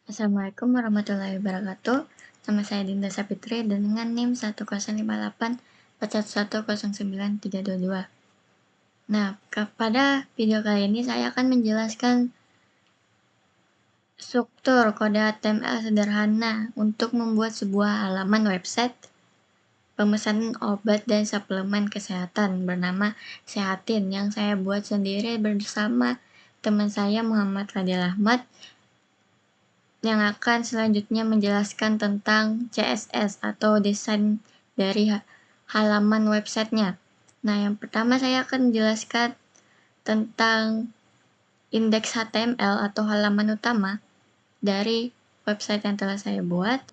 Assalamualaikum warahmatullahi wabarakatuh. Nama saya Dinda Sapitri dan dengan NIM 1058411109322. Nah, pada video kali ini saya akan menjelaskan struktur kode HTML sederhana untuk membuat sebuah halaman website pemesanan obat dan suplemen kesehatan bernama Sehatin yang saya buat sendiri bersama teman saya Muhammad Fadil Ahmad yang akan selanjutnya menjelaskan tentang CSS atau desain dari halaman websitenya. Nah, yang pertama saya akan menjelaskan tentang indeks HTML atau halaman utama dari website yang telah saya buat.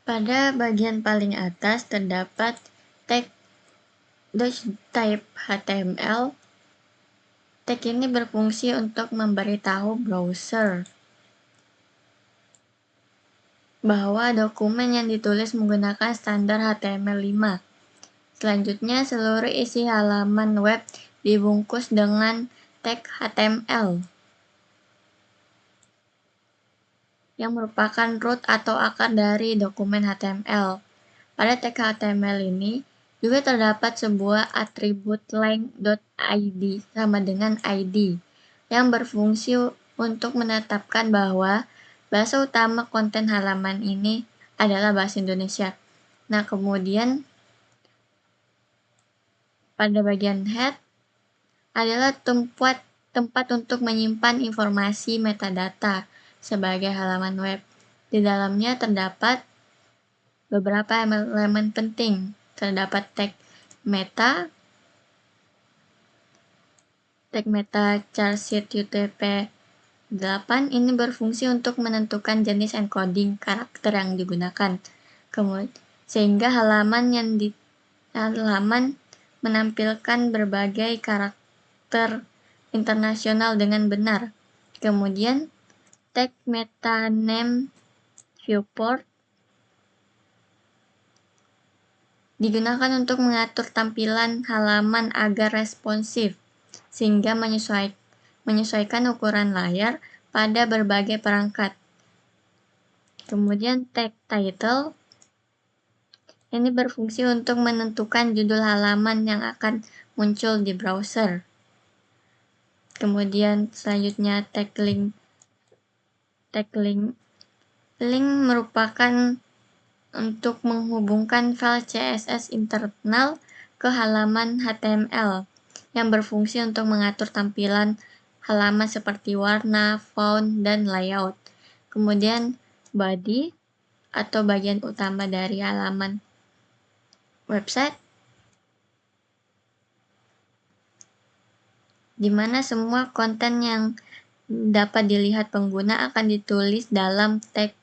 Pada bagian paling atas terdapat tag type HTML. Tag ini berfungsi untuk memberitahu browser bahwa dokumen yang ditulis menggunakan standar HTML5. Selanjutnya, seluruh isi halaman web dibungkus dengan tag HTML yang merupakan root atau akar dari dokumen HTML. Pada tag HTML ini juga terdapat sebuah atribut length.id sama dengan id yang berfungsi untuk menetapkan bahwa bahasa utama konten halaman ini adalah bahasa Indonesia. Nah, kemudian pada bagian head adalah tempat untuk menyimpan informasi metadata sebagai halaman web. Di dalamnya terdapat beberapa elemen penting. Terdapat tag meta charset UTF-8 ini berfungsi untuk menentukan jenis encoding karakter yang digunakan. Kemudian, sehingga halaman menampilkan berbagai karakter internasional dengan benar. Kemudian, tag meta name viewport digunakan untuk mengatur tampilan halaman agar responsif, sehingga menyesuaikan ukuran layar pada berbagai perangkat. Kemudian tag title ini berfungsi untuk menentukan judul halaman yang akan muncul di browser. Kemudian selanjutnya tag link. Link merupakan untuk menghubungkan file CSS internal ke halaman HTML yang berfungsi untuk mengatur tampilan halaman seperti warna, font, dan layout. Kemudian body atau bagian utama dari halaman website, di mana semua konten yang dapat dilihat pengguna akan ditulis dalam tag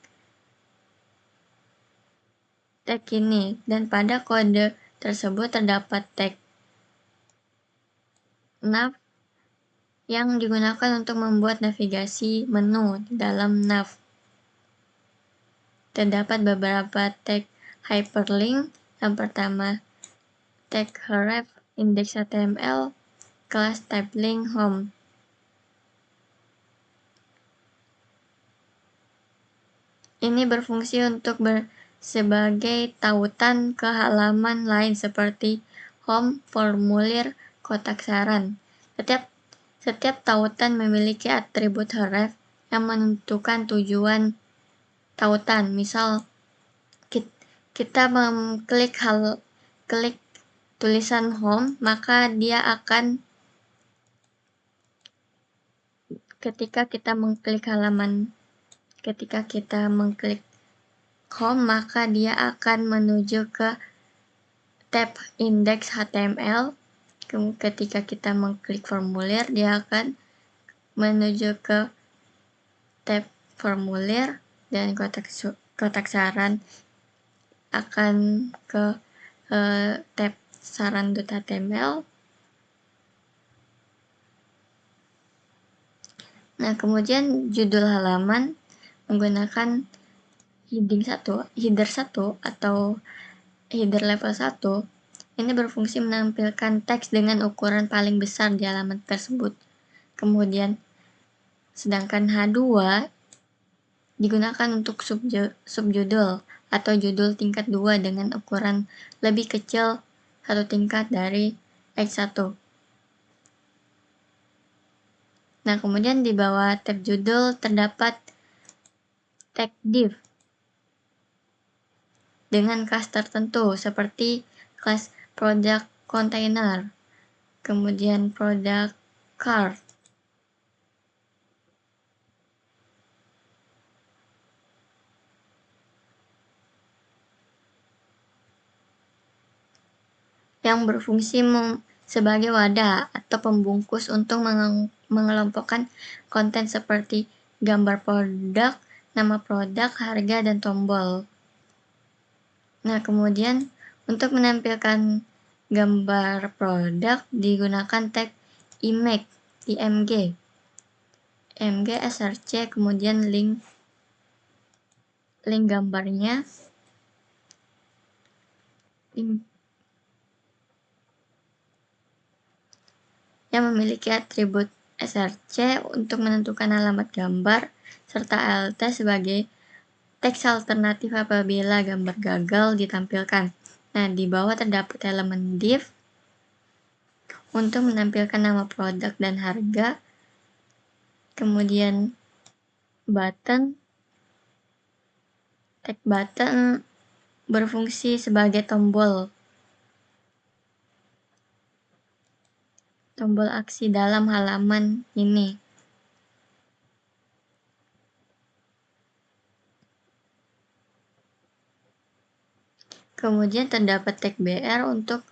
ini, dan pada kode tersebut terdapat tag nav yang digunakan untuk membuat navigasi menu di dalam nav. Terdapat beberapa tag hyperlink. Yang pertama, tag href index HTML class type link home. Ini berfungsi untuk sebagai tautan ke halaman lain seperti home, formulir, kotak saran. Setiap tautan memiliki atribut href yang menentukan tujuan tautan. Misal, kita mengklik tulisan home, maka dia akan ketika kita mengklik home, maka dia akan menuju ke tab index HTML. Ketika kita mengklik formulir, dia akan menuju ke tab formulir, dan kotak saran akan ke tab saran.html. Nah, kemudian judul halaman menggunakan header 1 atau header level 1. Ini berfungsi menampilkan teks dengan ukuran paling besar di halaman tersebut. Kemudian, sedangkan H2 digunakan untuk subjudul atau judul tingkat 2 dengan ukuran lebih kecil satu tingkat dari X1. Nah, kemudian di bawah tab judul terdapat tag div dengan kelas tertentu seperti kelas product container, kemudian product card, yang berfungsi sebagai wadah atau pembungkus untuk mengelompokkan konten seperti gambar produk, nama produk, harga, dan tombol. Nah, kemudian untuk menampilkan gambar produk digunakan tag image, img, src, kemudian link gambarnya, yang memiliki atribut src untuk menentukan alamat gambar, serta alt sebagai teks alternatif apabila gambar gagal ditampilkan. Nah, di bawah terdapat elemen div untuk menampilkan nama produk dan harga, kemudian button, tag button berfungsi sebagai tombol aksi dalam halaman ini. Kemudian terdapat tag BR untuk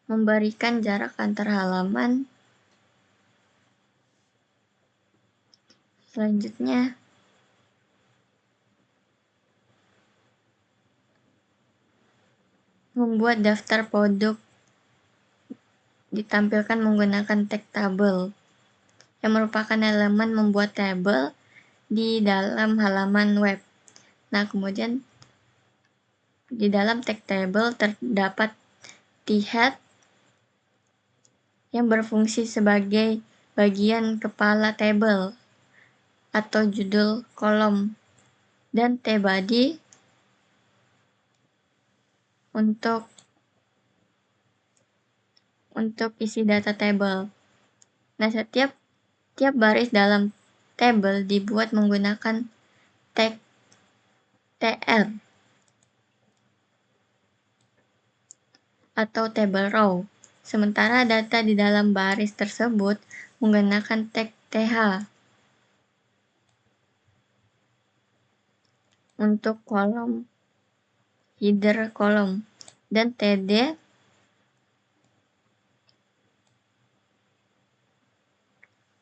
memberikan jarak antar halaman. Selanjutnya, membuat daftar produk ditampilkan menggunakan tag tabel, yang merupakan elemen membuat tabel di dalam halaman web. Nah, kemudian di dalam tag table terdapat t-head yang berfungsi sebagai bagian kepala tabel atau judul kolom, dan t-body untuk isi data table. Nah, setiap baris dalam tabel dibuat menggunakan tag tr atau table row, sementara data di dalam baris tersebut menggunakan tag th untuk kolom, header kolom, dan td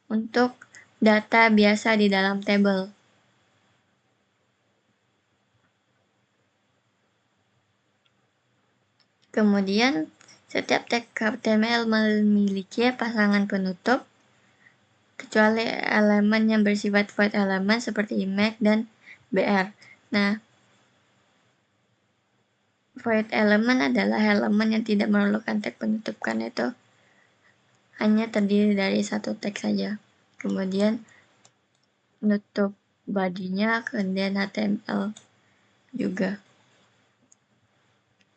untuk data biasa di dalam tabel. Kemudian, setiap tag HTML memiliki pasangan penutup, kecuali elemen yang bersifat void element seperti image dan br. Nah, void element adalah elemen yang tidak memerlukan tag penutup karena itu hanya terdiri dari satu tag saja. Kemudian penutup body-nya, kemudian HTML juga.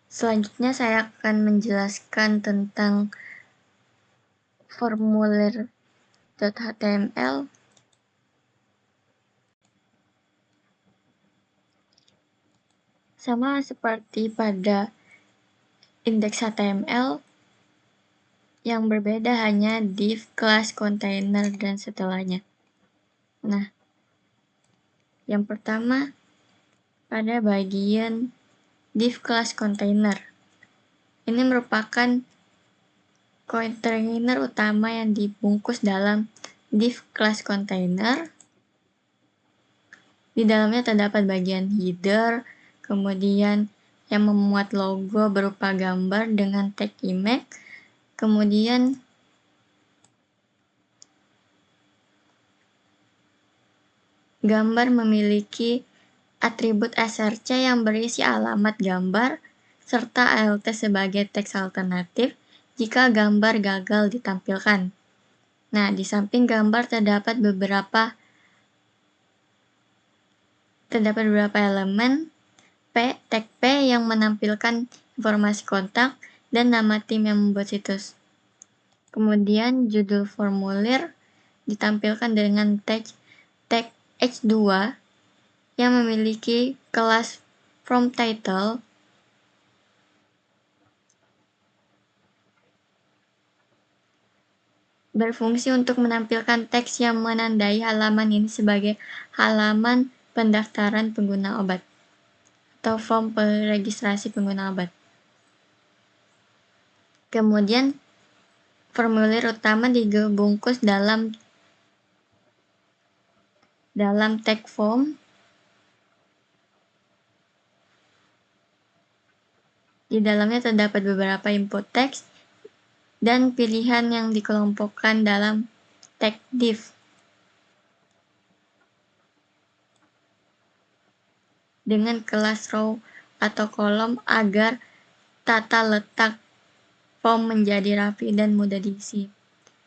Selanjutnya saya akan menjelaskan tentang formulir.html. Sama seperti pada indeks HTML, yang berbeda hanya div, class, container, dan setelahnya. Nah, yang pertama pada bagian div class container. Ini merupakan kontainer utama yang dibungkus dalam div class container. Di dalamnya terdapat bagian header, kemudian yang memuat logo berupa gambar dengan tag image, kemudian gambar memiliki atribut src yang berisi alamat gambar serta alt sebagai teks alternatif jika gambar gagal ditampilkan. Nah, di samping gambar terdapat beberapa terdapat beberapa elemen tag P yang menampilkan informasi kontak dan nama tim yang membuat situs. Kemudian judul formulir ditampilkan dengan tag H2 yang memiliki kelas from title berfungsi untuk menampilkan teks yang menandai halaman ini sebagai halaman pendaftaran pengguna obat atau form registrasi pengguna obat. Kemudian formulir utama dibungkus dalam tag form. Di dalamnya terdapat beberapa input teks dan pilihan yang dikelompokkan dalam tag div. Dengan kelas row atau kolom agar tata letak form menjadi rapi dan mudah diisi.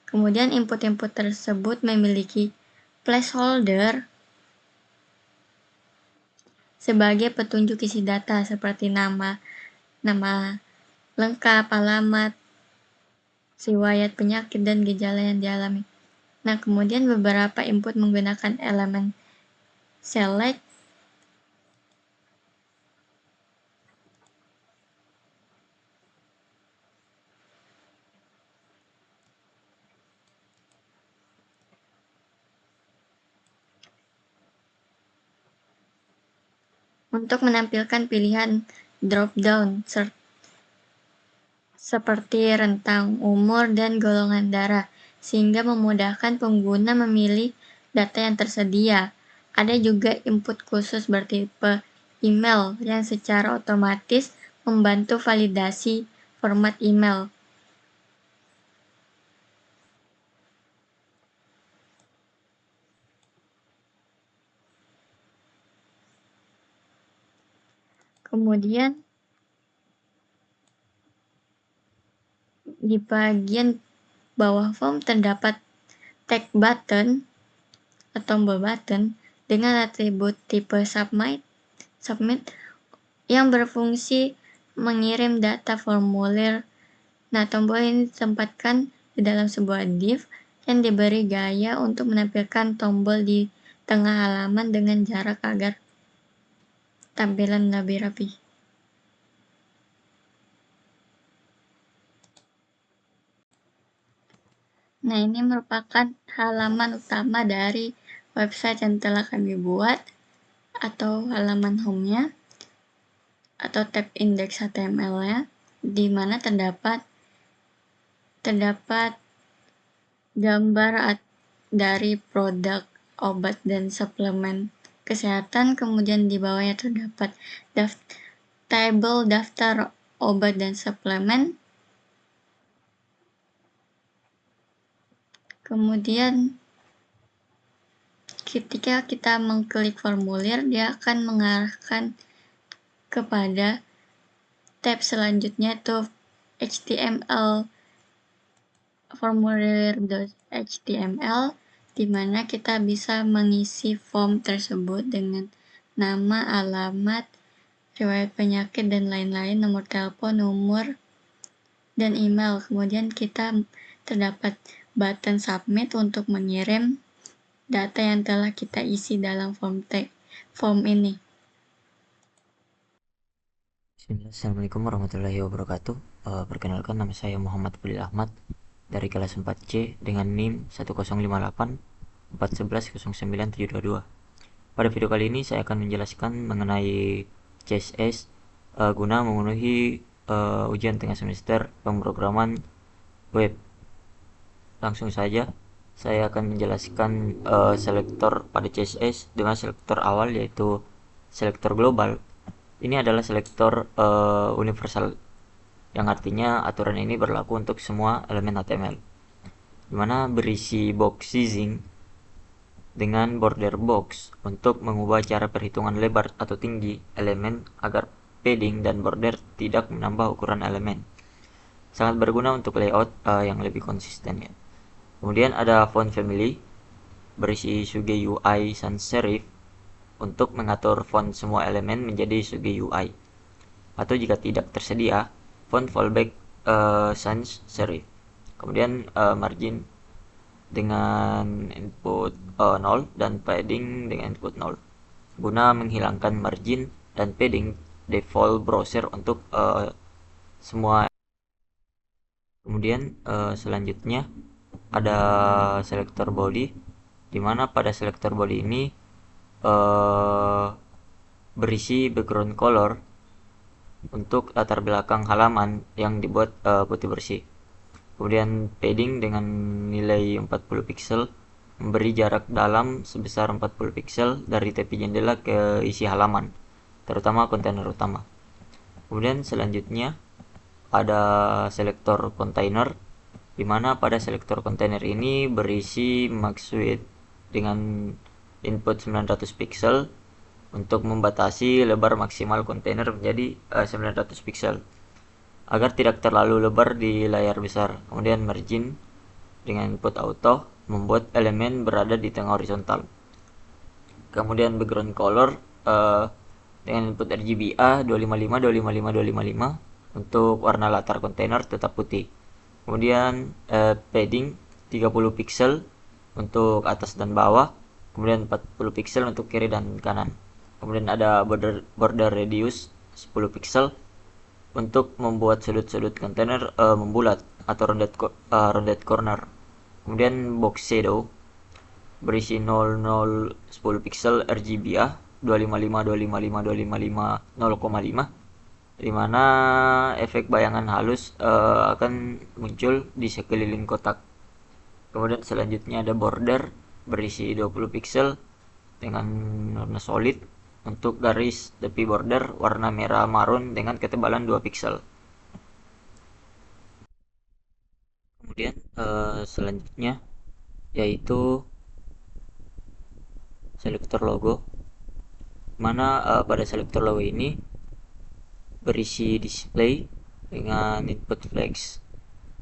Kemudian input-input tersebut memiliki placeholder sebagai petunjuk isi data seperti nama lengkap, alamat, riwayat penyakit, dan gejala yang dialami. Nah, kemudian beberapa input menggunakan elemen select untuk menampilkan pilihan drop-down seperti rentang umur dan golongan darah, sehingga memudahkan pengguna memilih data yang tersedia. Ada juga input khusus bertipe email yang secara otomatis membantu validasi format email. Kemudian di bagian bawah form terdapat tag button atau tombol button dengan atribut tipe submit yang berfungsi mengirim data formulir. Nah, tombol ini ditempatkan di dalam sebuah div yang diberi gaya untuk menampilkan tombol di tengah halaman dengan jarak agar tampilan lebih rapi. Nah, ini merupakan halaman utama dari website yang telah kami buat atau halaman home-nya atau tab index HTML-nya, di mana terdapat gambar dari produk obat dan suplemen kesehatan. Kemudian di bawahnya terdapat tabel daftar obat dan suplemen. Kemudian ketika kita mengklik formulir, dia akan mengarahkan kepada tab selanjutnya, yaitu HTML formulir.html, di mana kita bisa mengisi form tersebut dengan nama, alamat, riwayat penyakit, dan lain-lain, nomor telepon, umur, dan email. Kemudian kita terdapat button submit untuk mengirim data yang telah kita isi dalam form ini. Assalamualaikum warahmatullahi wabarakatuh. Perkenalkan, nama saya Muhammad Fadil Ahmad dari kelas 4C dengan NIM 105841109722. Pada video kali ini saya akan menjelaskan mengenai CSS guna memenuhi ujian tengah semester pemrograman web. Langsung saja saya akan menjelaskan selektor pada CSS dengan selektor awal, yaitu selektor global. Ini adalah selektor universal, yang artinya aturan ini berlaku untuk semua elemen HTML, di mana berisi box sizing dengan border box untuk mengubah cara perhitungan lebar atau tinggi elemen agar padding dan border tidak menambah ukuran elemen. Sangat berguna untuk layout yang lebih konsisten, ya. Kemudian ada font family berisi Suge UI sans serif untuk mengatur font semua elemen menjadi segi UI. Atau jika tidak tersedia, font fallback sans serif. Kemudian margin dengan input 0 dan padding dengan input 0 guna menghilangkan margin dan padding default browser untuk semua. Kemudian selanjutnya ada selector body, dimana pada selector body ini berisi background color untuk latar belakang halaman yang dibuat putih bersih. Kemudian padding dengan nilai 40 pixel, memberi jarak dalam sebesar 40 pixel dari tepi jendela ke isi halaman, terutama kontainer utama. Kemudian selanjutnya ada selektor kontainer, di mana pada selektor kontainer ini berisi max width dengan input 900 pixel untuk membatasi lebar maksimal kontainer menjadi 900 pixel agar tidak terlalu lebar di layar besar. Kemudian margin dengan input auto membuat elemen berada di tengah horizontal. Kemudian background color dengan input RGBA 255 255 255 untuk warna latar kontainer tetap putih. Kemudian padding 30 pixel untuk atas dan bawah, kemudian 40 pixel untuk kiri dan kanan. Kemudian ada border radius 10 pixel untuk membuat sudut-sudut kontainer membulat atau rounded corner. Kemudian box shadow berisi 00 10 pixel RGBA 255 255 255 0,5, di mana efek bayangan halus akan muncul di sekeliling kotak. Kemudian selanjutnya ada border berisi 20 pixel dengan warna solid untuk garis tepi border warna merah marun dengan ketebalan 2 pixel. Kemudian selanjutnya yaitu selektor logo, mana pada selektor logo ini berisi display dengan input flex,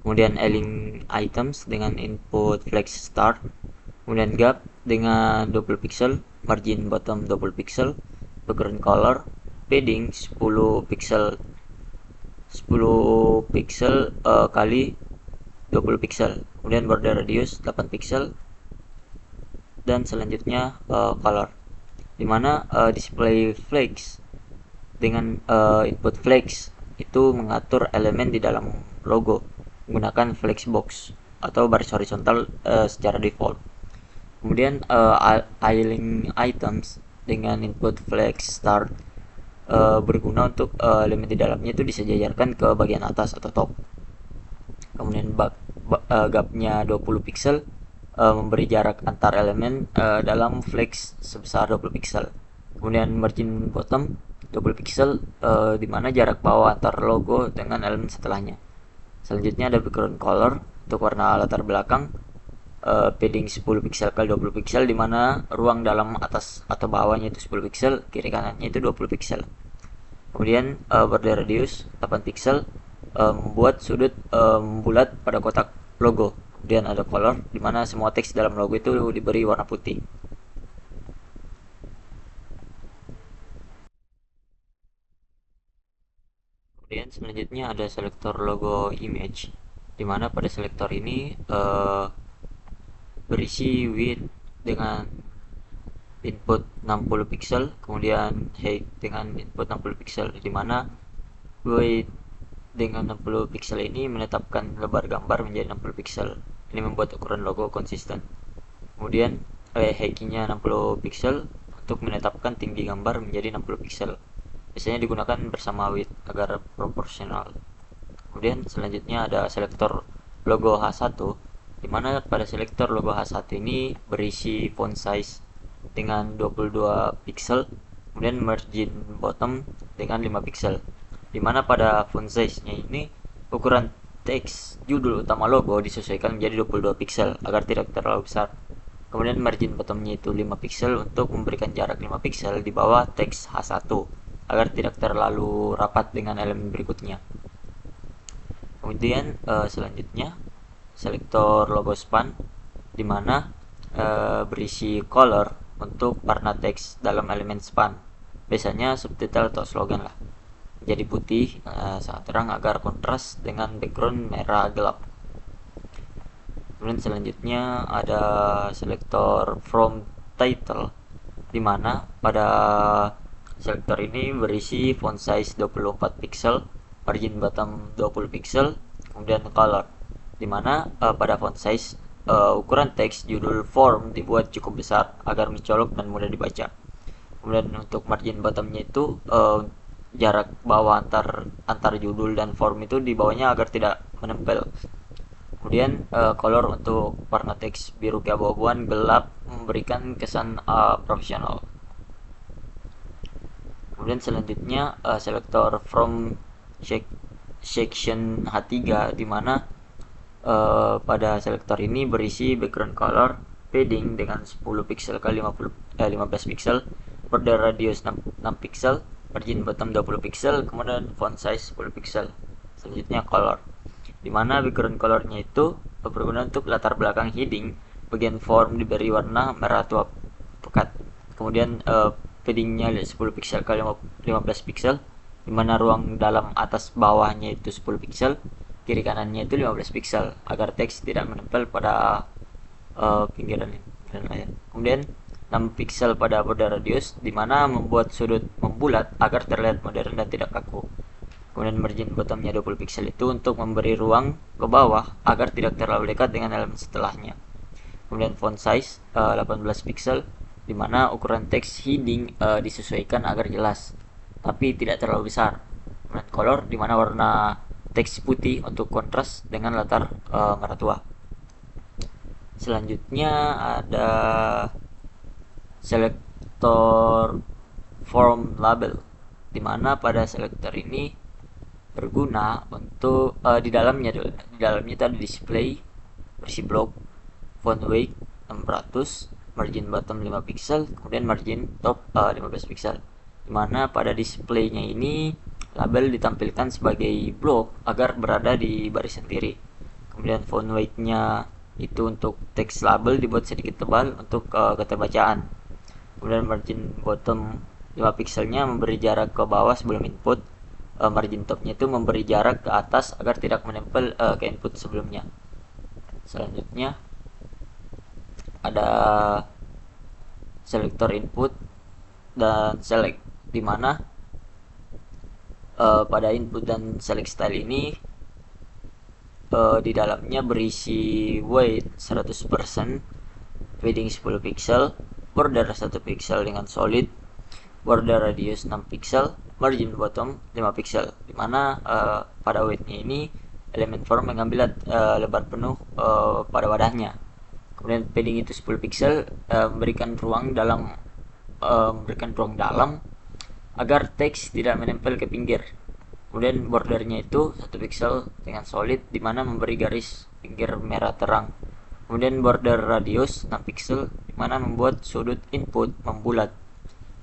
kemudian align items dengan input flex start, kemudian gap dengan 20 pixel, margin bottom 20 pixel, background color, padding 10 pixel kali 20 pixel, kemudian border radius 8 pixel, dan selanjutnya color, dimana display flex dengan input flex itu mengatur elemen di dalam logo menggunakan flexbox atau baris horizontal secara default. Kemudian align items dengan input flex start berguna untuk elemen di dalamnya itu disejajarkan ke bagian atas atau top. Kemudian gapnya 20 pixel memberi jarak antar elemen dalam flex sebesar 20 pixel. Kemudian margin bottom 20 pixel di mana jarak bawah antar logo dengan elemen setelahnya. Selanjutnya ada background color untuk warna latar belakang, padding 10 pixel kali 20 pixel, di mana ruang dalam atas atau bawahnya itu 10 pixel, kiri kanannya itu 20 pixel. Kemudian border radius 8 pixel membuat sudut bulat pada kotak logo. Kemudian ada color, di mana semua teks dalam logo itu diberi warna putih. Kemudian selanjutnya ada selektor logo image, di mana pada selektor ini berisi width dengan input 60 pixel, kemudian height dengan input 60 pixel, di mana width dengan 60 pixel ini menetapkan lebar gambar menjadi 60 pixel. Ini membuat ukuran logo konsisten. Kemudian height-nya 60 pixel untuk menetapkan tinggi gambar menjadi 60 pixel. Biasanya digunakan bersama width agar proporsional. Kemudian selanjutnya ada selektor logo H1, di mana pada selektor logo H1 ini berisi font size dengan 22 pixel, kemudian margin bottom dengan 5 pixel, di mana pada font size-nya ini ukuran teks judul utama logo disesuaikan menjadi 22 pixel agar tidak terlalu besar. Kemudian margin bottomnya itu 5 pixel untuk memberikan jarak 5 pixel di bawah teks H1 agar tidak terlalu rapat dengan elemen berikutnya. Kemudian selanjutnya selektor logo span, di mana berisi color untuk warna teks dalam elemen span. Biasanya subtitle atau slogan lah. Jadi putih sangat terang agar kontras dengan background merah gelap. Kemudian selanjutnya ada selektor from title, di mana pada selektor ini berisi font size 24 pixel, margin bottom 20 pixel, kemudian color, di mana pada font size ukuran teks judul form dibuat cukup besar agar mencolok dan mudah dibaca. Kemudian untuk margin bottomnya itu jarak bawah antar judul dan form itu di bawahnya agar tidak menempel. Kemudian color untuk warna teks biru keabu-abuan gelap memberikan kesan profesional. Kemudian selanjutnya selektor from section H3, di mana pada selektor ini berisi background color, padding dengan 10 pixel ke 15 pixel, border radius 6 pixel, margin bottom 20 pixel, kemudian font size 10 pixel. Selanjutnya color, di mana background colornya itu berguna untuk latar belakang heading. Bagian form diberi warna merah tua pekat. Kemudian paddingnya 10 pixel ke 15 pixel, di mana ruang dalam atas bawahnya itu 10 pixel, kiri kanannya itu 15 pixel agar teks tidak menempel pada pinggiran layar. Kemudian 6 pixel pada border radius, di mana membuat sudut membulat agar terlihat modern dan tidak kaku. Kemudian margin bottomnya 20 pixel itu untuk memberi ruang ke bawah agar tidak terlalu dekat dengan elemen setelahnya. Kemudian font size 18 pixel, di mana ukuran teks heading disesuaikan agar jelas tapi tidak terlalu besar. Kemudian color, di mana warna teks putih untuk kontras dengan latar merah tua. Selanjutnya ada selektor form label, di mana pada selektor ini berguna untuk di dalamnya itu ada display, versi blok, font weight 600, margin bottom 5 pixel, kemudian margin top 15 pixel. Dimana pada displaynya ini label ditampilkan sebagai blok agar berada di baris sendiri. Kemudian font weight-nya itu untuk teks label dibuat sedikit tebal untuk keterbacaan. Kemudian margin bottom 5 pixelnya memberi jarak ke bawah sebelum input. Margin topnya itu memberi jarak ke atas agar tidak menempel ke input sebelumnya. Selanjutnya ada selektor input dan select, di mana pada input dan select style ini di dalamnya berisi weight 100%, padding 10 pixel, border 1 pixel dengan solid, border radius 6 pixel, margin bottom 5 pixel, dimana pada weight-nya ini elemen form mengambil lebar penuh pada wadahnya. Kemudian padding itu 10 pixel, memberikan ruang dalam agar teks tidak menempel ke pinggir. Kemudian bordernya itu 1 pixel dengan solid, dimana memberi garis pinggir merah terang. Kemudian border radius 6 pixel, dimana membuat sudut input membulat.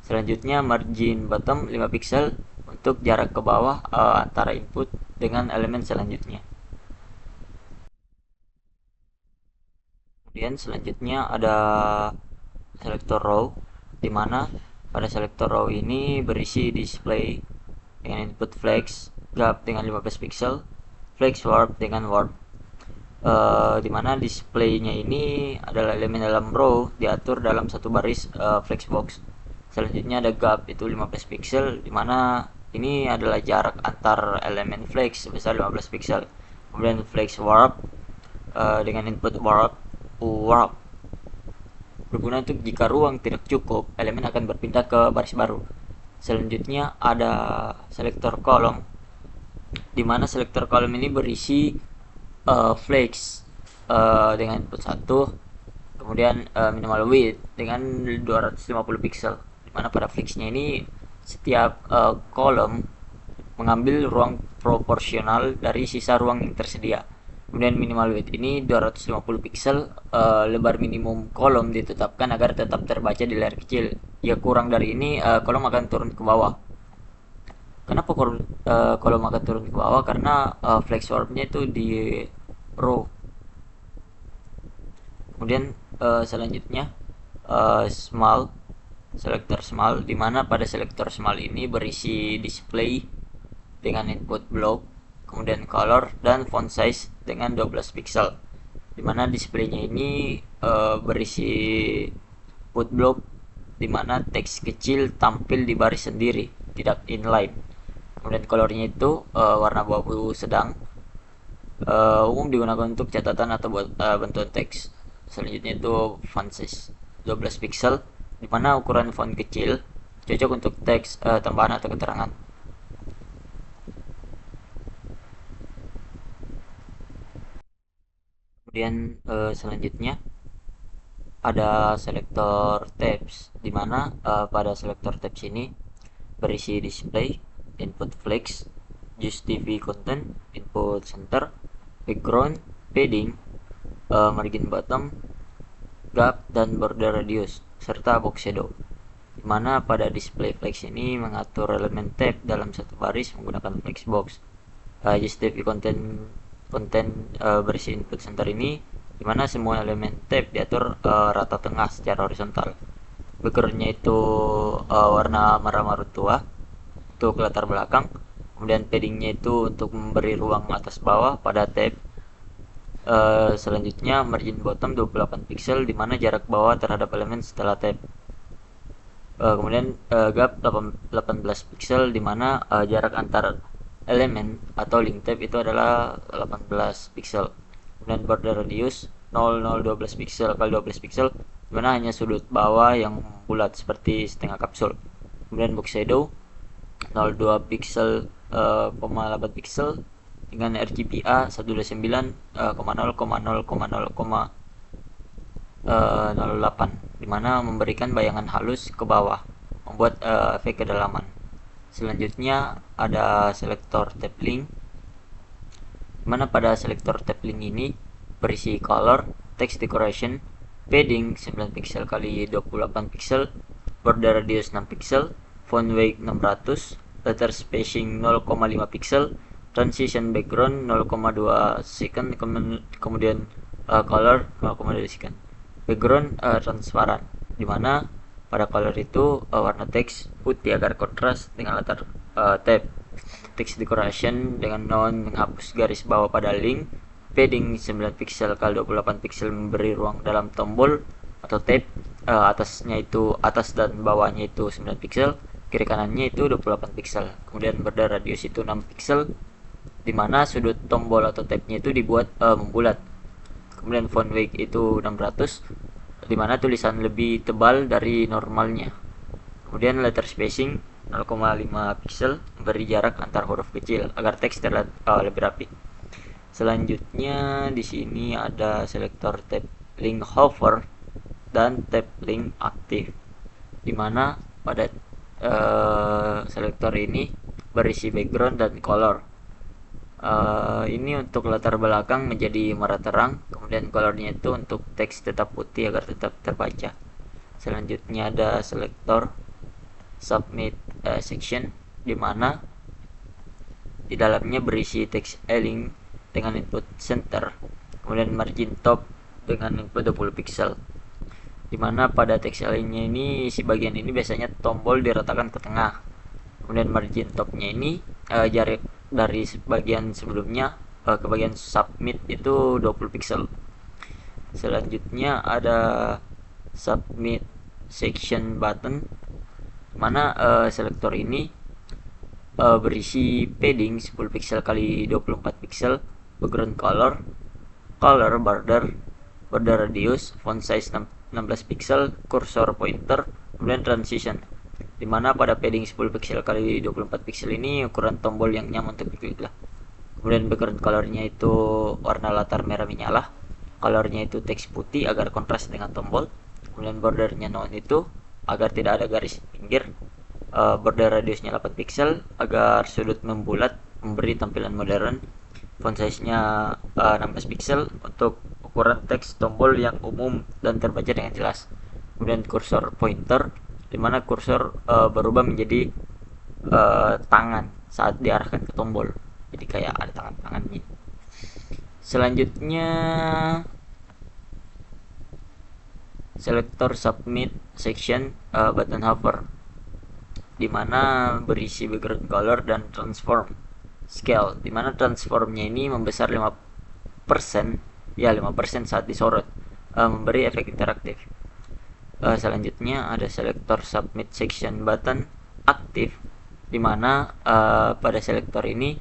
Selanjutnya margin bottom 5 pixel untuk jarak ke bawah antara input dengan elemen selanjutnya. Kemudian selanjutnya ada selektor row, di mana pada selektor row ini berisi display dengan input flex, gap dengan 15 pixel, flex warp dengan warp. Di mana displaynya ini adalah elemen dalam row diatur dalam satu baris flex box. Selanjutnya ada gap itu 15 pixel, di mana ini adalah jarak antar elemen flex sebesar 15 pixel. Kemudian flex warp dengan input warp berguna untuk jika ruang tidak cukup, elemen akan berpindah ke baris baru. Selanjutnya ada selektor kolom, di mana selektor kolom ini berisi flex dengan input 1, kemudian minimal width dengan 250 pixel, dimana pada flexnya ini setiap kolom mengambil ruang proporsional dari sisa ruang yang tersedia. Kemudian minimal width ini 250 pixel, lebar minimum kolom ditetapkan agar tetap terbaca di layar kecil. Jika kurang dari ini, kolom akan turun ke bawah. Kenapa kolom akan turun ke bawah? Karena flex warpnya itu di row. Kemudian selanjutnya small, selektor small, dimana pada selektor small ini berisi display dengan input block, kemudian color dan font size dengan 12 pixel, dimana displaynya ini berisi input block dimana teks kecil tampil di baris sendiri, tidak inline. Kemudian colornya itu warna abu-abu sedang, umum digunakan untuk catatan atau buat bentukan teks. Selanjutnya itu font size 12 pixel, dimana ukuran font kecil cocok untuk teks tambahan atau keterangan. Kemudian selanjutnya ada selektor tabs, dimana pada selektor tabs ini berisi display, input flex, just TV content, input center, background, padding, margin bottom, gap, dan border radius, serta box shadow. Dimana pada display flex ini mengatur elemen tab dalam satu baris menggunakan flex box. Just TV content berisi input center ini dimana semua elemen tab diatur rata tengah secara horizontal. Backgroundnya itu warna merah marun tua untuk latar belakang, kemudian paddingnya itu untuk memberi ruang atas bawah pada tab. Selanjutnya margin bottom 28 pixel dimana jarak bawah terhadap elemen setelah tab. Kemudian gap 18 pixel dimana jarak antar elemen atau link tab itu adalah 18 pixel. Kemudian border radius 0012 pixel kali 12 pixel, dimana hanya sudut bawah yang bulat seperti setengah kapsul. Kemudian box shadow 02 pixel, 8 pixel dengan RGBA 129,0,0,0,08, dimana memberikan bayangan halus ke bawah, membuat efek kedalaman. Selanjutnya ada selektor tab link, dimana pada selektor tab link ini berisi color, text decoration, padding 9 pixel kali 28 pixel, border radius 6 pixel, font weight 600, letter spacing 0,5 pixel, transition background 0,2 second, kemudian color 0,2 second. Background transparan, dimana pada color itu warna teks putih agar kontras dengan latar tab. Text decoration dengan non menghapus garis bawah pada link, padding 9 pixel kali 28 pixel memberi ruang dalam tombol atau tab. Atasnya itu atas dan bawahnya itu 9 pixel, kiri kanannya itu 28 pixel. Kemudian border radius itu 6 pixel, dimana sudut tombol atau tabnya itu dibuat membulat. Kemudian font weight itu 600, dimana tulisan lebih tebal dari normalnya. Kemudian letter spacing 0,5 pixel, beri jarak antar huruf kecil agar teks terlihat lebih rapi. Selanjutnya di sini ada selektor tab link hover dan tab link aktif, dimana pada selektor ini berisi background dan color. Ini untuk latar belakang menjadi merah terang, kemudian colornya itu untuk teks tetap putih agar tetap terbaca. Selanjutnya ada selektor submit section, dimana di dalamnya berisi teks link dengan input center, kemudian margin top dengan input 20 pixel, dimana pada teks linknya ini isi bagian ini biasanya tombol diratakan ke tengah. Kemudian margin topnya ini jarak dari bagian sebelumnya ke bagian submit itu 20 pixel. Selanjutnya ada submit section button, mana selektor ini berisi padding 10 pixel kali 24 pixel, background color, border radius, font size 16 pixel, cursor pointer, kemudian transition, dimana pada padding 10 pixel kali 24 pixel ini ukuran tombol yang nyaman untuk diklik lah. Kemudian background colornya itu warna latar merah menyala, colornya itu teks putih agar kontras dengan tombol. Kemudian bordernya non itu agar tidak ada garis pinggir, border radiusnya 8 pixel agar sudut membulat memberi tampilan modern, font size nya 16 pixel untuk ukuran teks tombol yang umum dan terbaca dengan jelas. Kemudian cursor pointer, dimana kursor berubah menjadi tangan saat diarahkan ke tombol, jadi kayak ada tangan-tangannya. selector submit section button hover, dimana berisi background color dan transform scale, dimana transformnya ini membesar 5%, ya 5% saat disorot, memberi efek interaktif. Selanjutnya ada selector submit section button aktif, dimana pada selektor ini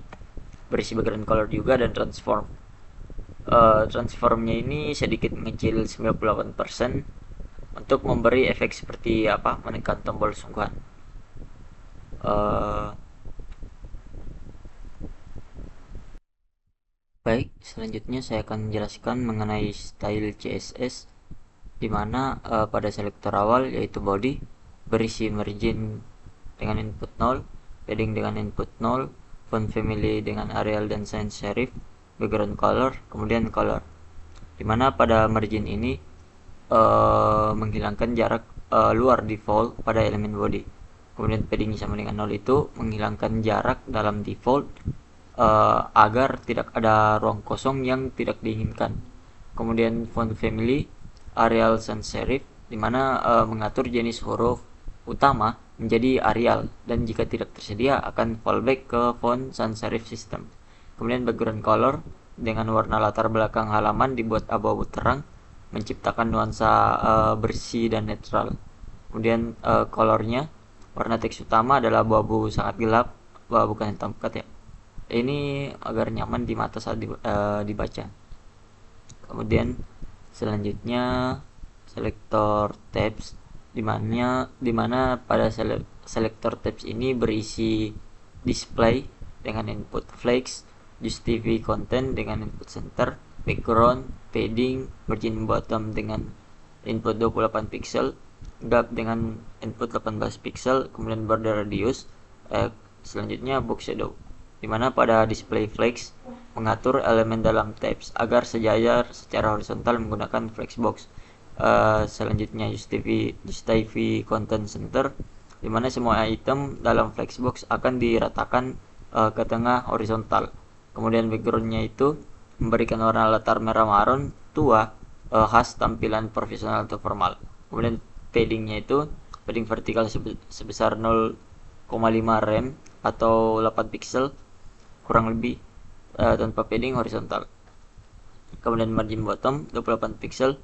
berisi background color juga dan transform. Transformnya ini sedikit mengecil 98% untuk memberi efek seperti menekan tombol sungguhan. Baik, selanjutnya saya akan menjelaskan mengenai style CSS, dimana pada selektor awal yaitu body berisi margin dengan input 0, padding dengan input 0, font family dengan Arial dan sans serif, background color, kemudian color, dimana pada margin ini menghilangkan jarak luar default pada elemen body. Kemudian padding sama dengan 0 itu menghilangkan jarak dalam default agar tidak ada ruang kosong yang tidak diinginkan. Kemudian font family Arial sans serif, dimana mengatur jenis huruf utama menjadi Arial, dan jika tidak tersedia akan fallback ke font sans serif system. Kemudian background color dengan warna latar belakang halaman dibuat abu-abu terang, menciptakan nuansa bersih dan netral. Kemudian colornya, warna teks utama adalah abu-abu sangat gelap, bukan hitam pekat ya. Ini agar nyaman di mata saat dibaca. Kemudian selanjutnya selector tabs, dimana pada selector tabs ini berisi display dengan input flex, justify content dengan input center, background, padding, margin bottom dengan input 28 pixel, gap dengan input 18 pixel, kemudian border radius. Selanjutnya box shadow, dimana pada display flex mengatur elemen dalam tabs agar sejajar secara horizontal menggunakan flexbox. Selanjutnya justify content center, dimana semua item dalam flexbox akan diratakan ke tengah horizontal. Kemudian backgroundnya itu memberikan warna latar merah marun tua, khas tampilan profesional atau formal. Kemudian paddingnya itu padding vertikal sebesar 0,5 rem atau 8 pixel kurang lebih, tanpa padding horizontal. Kemudian margin bottom 28 pixel,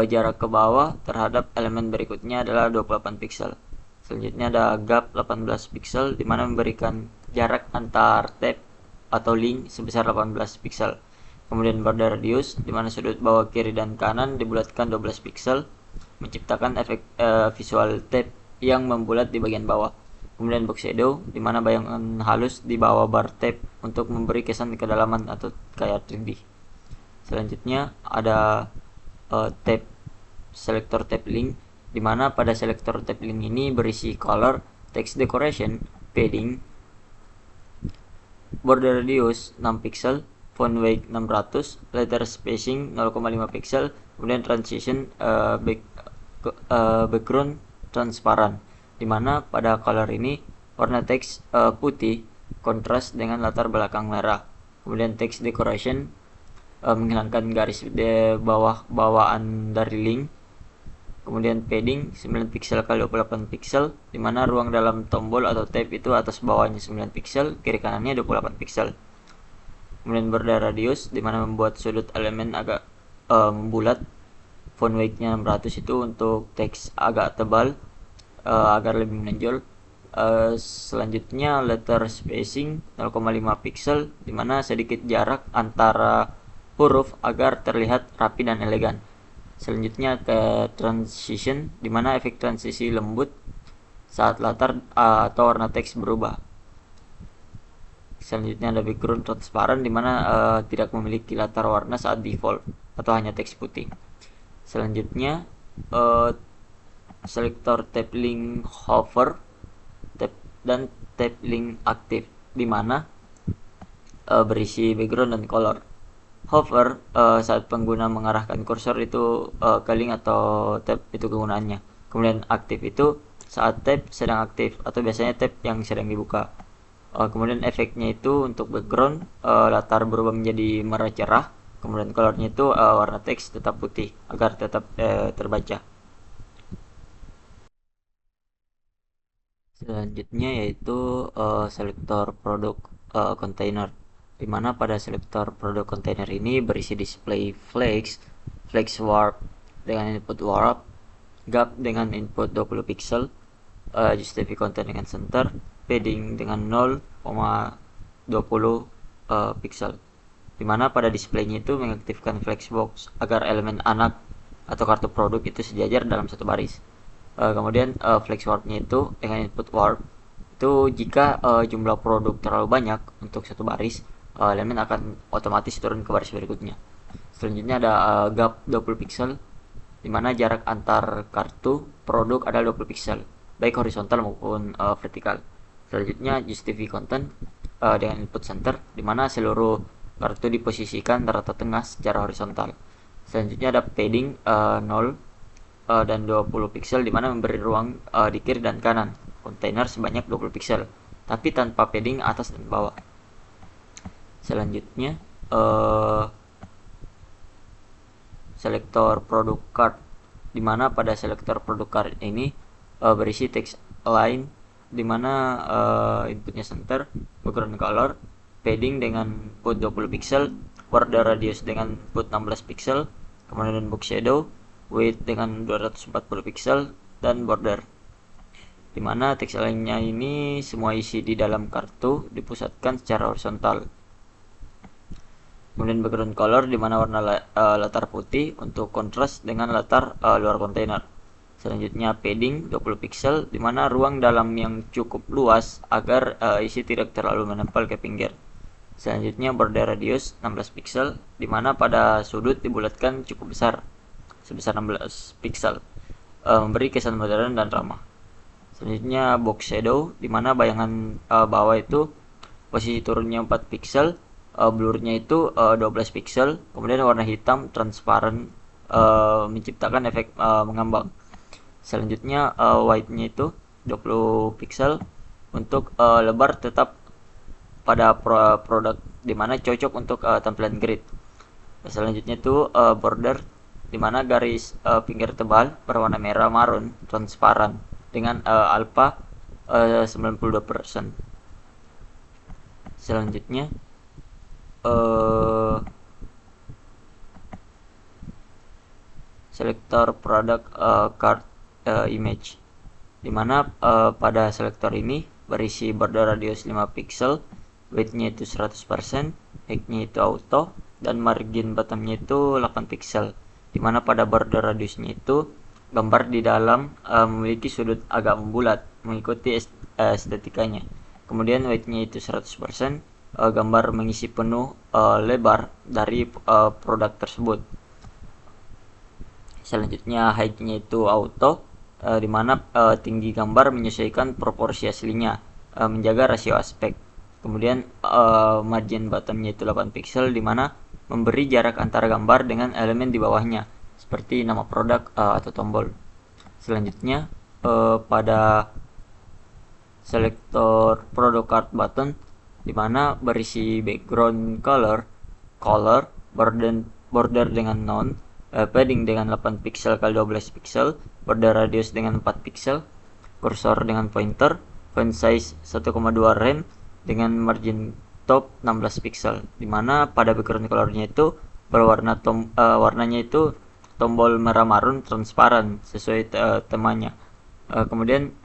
jarak ke bawah terhadap elemen berikutnya adalah 28 pixel. Selanjutnya ada gap 18 pixel, dimana memberikan jarak antar tab atau link sebesar 18 pixel. Kemudian border radius, dimana sudut bawah kiri dan kanan dibulatkan 12 pixel, menciptakan efek visual tab yang membulat di bagian bawah. Kemudian box shadow, dimana bayangan halus di bawah bar tab untuk memberi kesan kedalaman atau kayak 3D. Selanjutnya ada tab selector tab link, dimana pada selector tab link ini berisi color, text decoration, padding, border radius 6 pixel, font weight 600, letter spacing 0,5 pixel, kemudian transition background transparan, dimana pada color ini warna teks putih kontras dengan latar belakang merah. Kemudian text decoration menghilangkan garis di bawah bawaan dari link. Kemudian padding 9 pixel kali 28 pixel, dimana ruang dalam tombol atau tab itu atas bawahnya 9 pixel, kiri kanannya 28 pixel. Kemudian border radius, dimana membuat sudut elemen agak membulat. Font weight-nya 600 itu untuk teks agak tebal, agar lebih menonjol. Selanjutnya letter spacing 0,5 pixel, dimana sedikit jarak antara huruf agar terlihat rapi dan elegan. Selanjutnya ke transition, dimana efek transisi lembut saat latar atau warna teks berubah. Selanjutnya ada background transparan, dimana tidak memiliki latar warna saat default atau hanya teks putih. Selanjutnya selector tab link hover dan tab link aktif, dimana berisi background dan color. Hover saat pengguna mengarahkan kursor itu ke link atau tab itu kegunaannya. Kemudian aktif itu saat tab sedang aktif atau biasanya tab yang sedang dibuka. Kemudian efeknya itu untuk background latar berubah menjadi merah cerah. Kemudian colornya itu warna teks tetap putih agar tetap terbaca. Selanjutnya yaitu selektor produk container, di mana pada selektor produk container ini berisi display flex, flex warp dengan input warp, gap dengan input 20 pixel, justify content dengan center, padding dengan 0,20 pixel. Di mana pada displaynya itu mengaktifkan flexbox agar elemen anak atau kartu produk itu sejajar dalam satu baris. Kemudian flex warpnya itu dengan input warp itu jika jumlah produk terlalu banyak untuk satu baris, elemen akan otomatis turun ke baris berikutnya. Selanjutnya ada gap 20 pixel, di mana jarak antar kartu produk adalah 20 pixel, baik horizontal maupun vertikal. Selanjutnya justify content dengan input center, di mana seluruh kartu diposisikan rata tengah secara horizontal. Selanjutnya ada padding 0 dan 20 pixel, di mana memberi ruang di kiri dan kanan kontainer sebanyak 20 pixel, tapi tanpa padding atas dan bawah. Selanjutnya selektor produk card, di mana pada selektor produk card ini berisi text align, di mana inputnya center, background color, padding dengan put 20 pixel, border radius dengan put 16 pixel, kemudian box shadow, width dengan 240 pixel, dan border. Dimana teks lainnya ini semua isi di dalam kartu dipusatkan secara horizontal. Kemudian background color, di mana warna latar putih untuk kontras dengan latar luar kontainer. Selanjutnya padding 20 pixel, di mana ruang dalam yang cukup luas agar isi tidak terlalu menempel ke pinggir. Selanjutnya border radius 16 pixel, di mana pada sudut dibulatkan cukup besar, sebesar 16 pixel, memberi kesan modern dan ramah. Selanjutnya box shadow, di mana bayangan bawah itu posisi turunnya 4 pixel, blurnya itu 12 pixel, kemudian warna hitam transparan menciptakan efek mengambang. Selanjutnya white-nya itu 20 pixel untuk lebar tetap pada produk, dimana cocok untuk tampilan grid. Selanjutnya itu border, dimana garis pinggir tebal berwarna merah marun transparan dengan alpha 92%. Selanjutnya selektor produk card image, dimana pada selektor ini berisi border radius 5 pixel, width-nya itu 100%, height-nya itu auto, dan margin bottom-nya itu 8 pixel, dimana pada border radiusnya itu gambar di dalam memiliki sudut agak membulat mengikuti estetikanya. Kemudian weight-nya itu 100%, gambar mengisi penuh lebar dari produk tersebut. Selanjutnya height-nya itu auto, di mana tinggi gambar menyesuaikan proporsi aslinya, menjaga rasio aspek. Kemudian margin bottom-nya itu 8 pixel, di mana memberi jarak antara gambar dengan elemen di bawahnya, seperti nama produk atau tombol. Selanjutnya pada selektor product card button, di mana berisi background color, border dengan non, padding dengan 8 pixel kali 12 pixel, border radius dengan 4 pixel, kursor dengan pointer, font size 1,2 rem dengan margin top 16 pixel, dimana pada background colornya itu berwarna warnanya itu tombol merah marun transparan sesuai temanya. Kemudian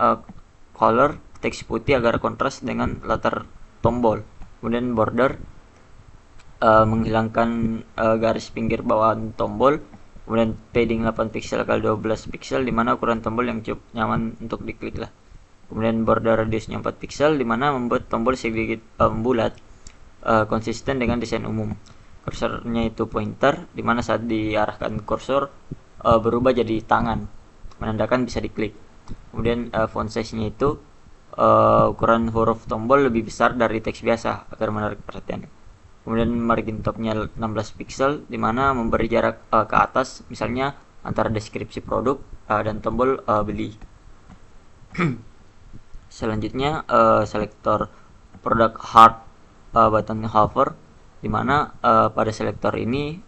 color teks putih agar kontras dengan latar tombol. Kemudian border menghilangkan garis pinggir bawahan tombol. Kemudian padding 8 pixel kali 12 pixel, dimana ukuran tombol yang cukup nyaman untuk diklik lah. Kemudian border radiusnya 4 pixel, dimana membuat tombol sedikit membulat, konsisten dengan desain umum. Kursornya itu pointer, dimana saat diarahkan kursor berubah jadi tangan, menandakan bisa diklik. Kemudian font size-nya itu ukuran huruf tombol lebih besar dari teks biasa agar menarik perhatian. Kemudian margin topnya 16 pixel, dimana memberi jarak ke atas, misalnya antara deskripsi produk dan tombol beli. Selanjutnya selektor produk hard button hover, dimana pada selektor ini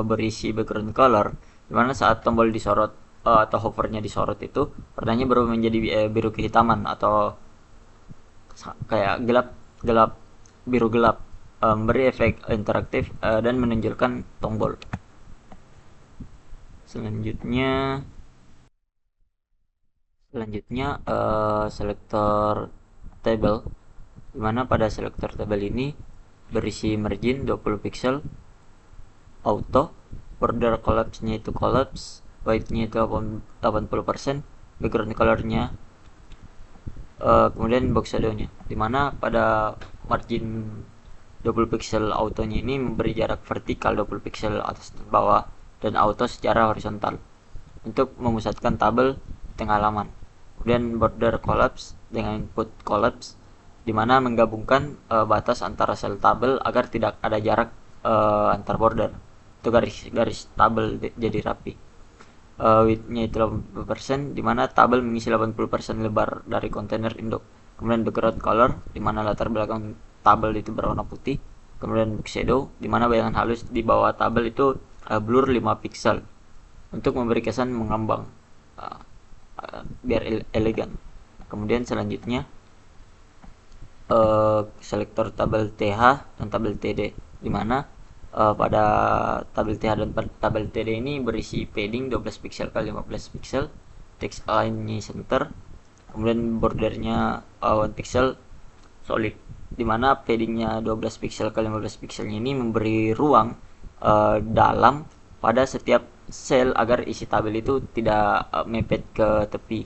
berisi background color, dimana saat tombol disorot atau hovernya disorot itu warnanya berubah menjadi biru kehitaman atau kayak gelap gelap biru gelap, memberi efek interaktif dan menonjolkan tombol. Selanjutnya selektor table, dimana pada selektor table ini berisi margin 20 pixel, auto, border collapse-nya itu collapse, white-nya itu 80%, background color-nya, kemudian box shadow-nya, dimana pada margin 20 pixel autonya ini memberi jarak vertikal 20 pixel atas dan bawah dan auto secara horizontal untuk memusatkan tabel di tengah halaman. Kemudian border collapse dengan input collapse, dimana menggabungkan batas antara sel tabel agar tidak ada jarak antar border. Itu garis tabel jadi rapi. Width-nya itu 80%, dimana tabel mengisi 80% lebar dari kontainer induk. Kemudian background color, dimana latar belakang tabel itu berwarna putih. Kemudian box shadow, dimana bayangan halus di bawah tabel itu blur 5 pixel untuk memberi kesan mengambang, biar elegan. Kemudian selanjutnya selektor tabel TH dan tabel TD, dimana pada tabel TH dan tabel TD ini berisi padding 12 pixel kali 15 pixel, text align-nya center, kemudian bordernya 1 pixel solid, dimana paddingnya 12 pixel kali 15 pixelnya ini memberi ruang dalam pada setiap sel agar isi tabel itu tidak mepet ke tepi.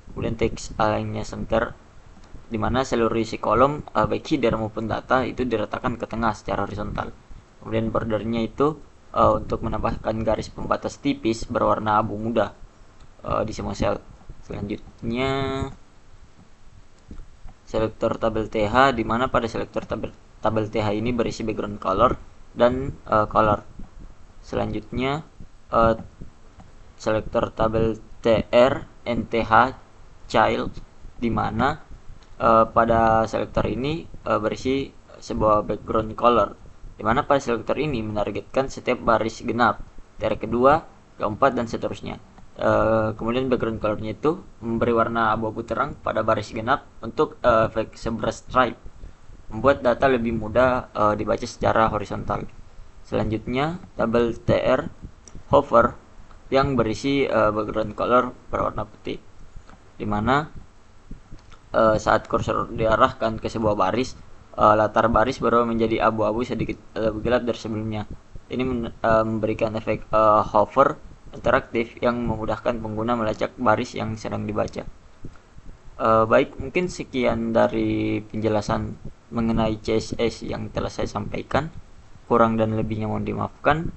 Kemudian text align-nya center, dimana seluruh isi kolom baik header maupun data itu diletakkan ke tengah secara horizontal. Kemudian bordernya itu untuk menambahkan garis pembatas tipis berwarna abu muda di semua sel. Selanjutnya selektor tabel TH, dimana pada selektor tabel TH ini berisi background color dan color. Selanjutnya selektor tabel TR NTH child, dimana pada selektor ini berisi sebuah background color, dimana pada selektor ini menargetkan setiap baris genap, TR kedua, keempat, dan seterusnya. Kemudian background colornya itu memberi warna abu-abu terang pada baris genap untuk efek zebra stripe, membuat data lebih mudah dibaca secara horizontal. Selanjutnya tabel TR hover yang berisi background color berwarna putih, dimana saat kursor diarahkan ke sebuah baris, latar baris berubah menjadi abu-abu sedikit lebih gelap dari sebelumnya. Ini memberikan efek hover interaktif yang memudahkan pengguna melacak baris yang sedang dibaca. Baik, mungkin sekian dari penjelasan mengenai CSS yang telah saya sampaikan. Kurang dan lebihnya mohon dimaafkan.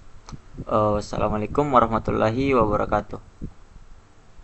Wassalamualaikum warahmatullahi wabarakatuh.